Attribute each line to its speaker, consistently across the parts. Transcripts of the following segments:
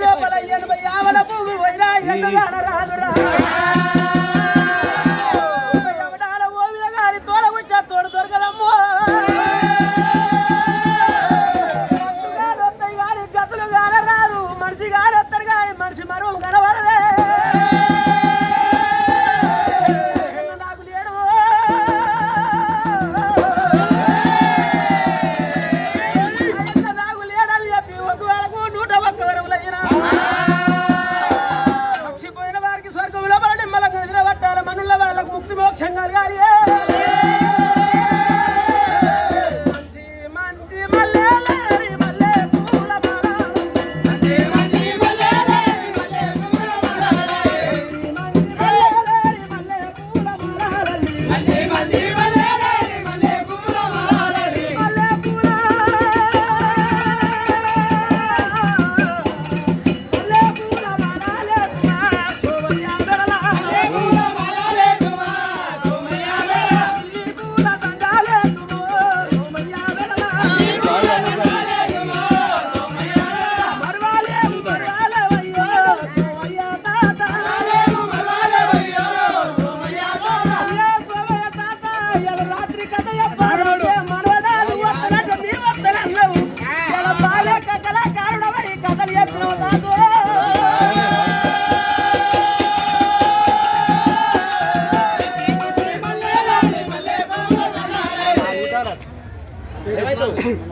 Speaker 1: లోపల 80 ఆవల పువ్వు పోయినా ఎన్నగాన రాదురా ఎవడాల ఓవిల గారి తోడ పుట్ట తోడు దొరకదమ్మో వస్తాయి కానీ గతులు గాన రాదు మనిషి గాని వస్తాడు కానీ మనిషి మరువు కనబడలే నాకు లేడు నాకు లేడని చెప్పి ఒకవేళకు 101 వరములైనా పక్షిపోయిన వారికి స్వర్గంలో పడి మళ్ళకు నిద్రపట్టాల మనుల వాళ్ళకు ముక్తి మోక్షం కలగాలి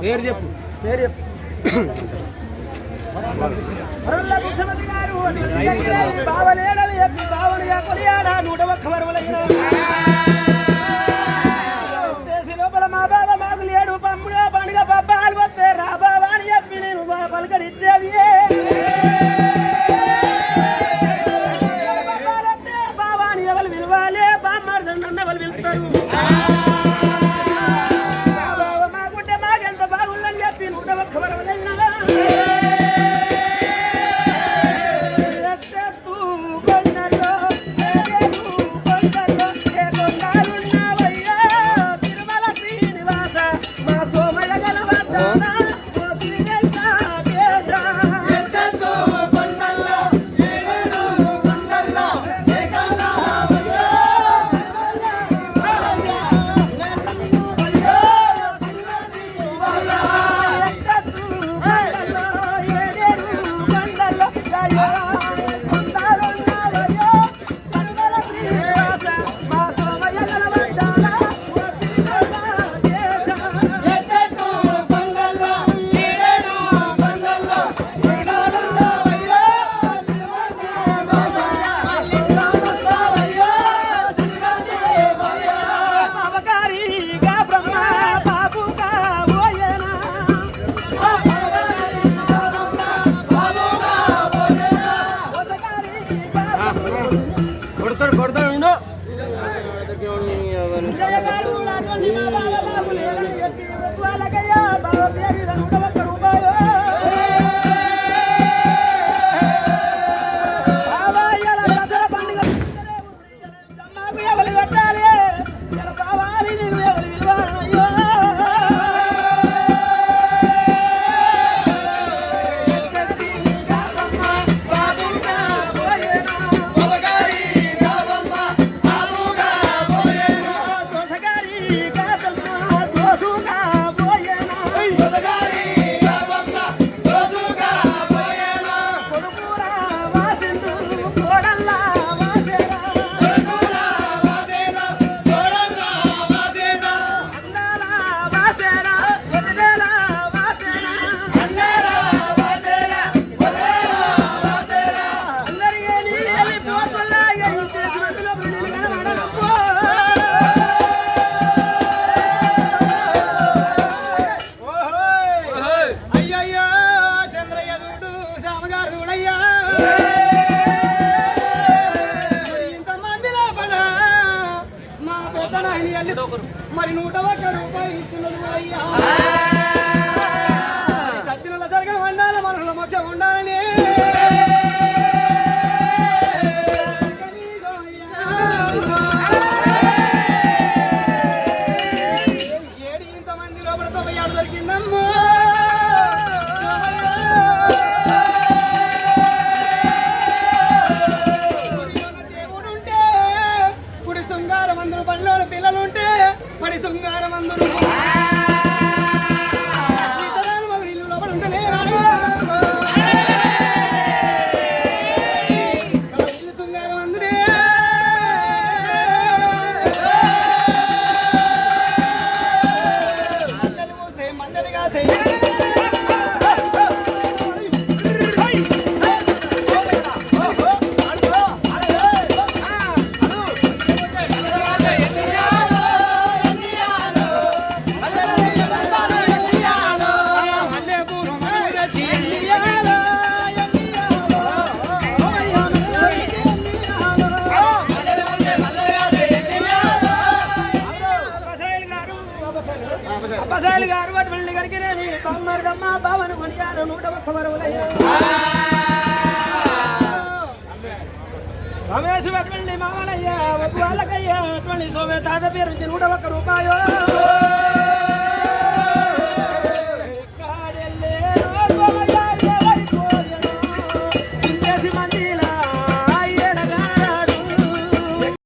Speaker 1: పేరు చెప్పు ముఖ్యమంత్రి గారు బావలేడలు చెప్పి బావలుగా కొలియాడ 101 వరములైన దేశీ లోపల మా బాబా మాకు లేడు పంపుడే పండుగ పబ్బాలు వస్తే రా బాబా అని చెప్పి నేను పలకరిచ్చేది బాబా అని ఎవరు విలువాలే బామ్మారు నన్ను ఎవరు పిలుస్తారు మరి 101 రూపాయలు ఇచ్చినది అయ్యా సచ్చినల జరగ వండాల మనలో మోక్షం ఉండాలని ఏడి ఇంతమంది లోపల 96 దొరికిందమ్మా మరదమ్మ బావను కొనియారు 101 వరవులయ్యా రమేష్ వెట్లండి మామలయ్యా ఒక వాళ్ళకయ్యా 20 సోమే తాత పేరు 101 రూపాయలు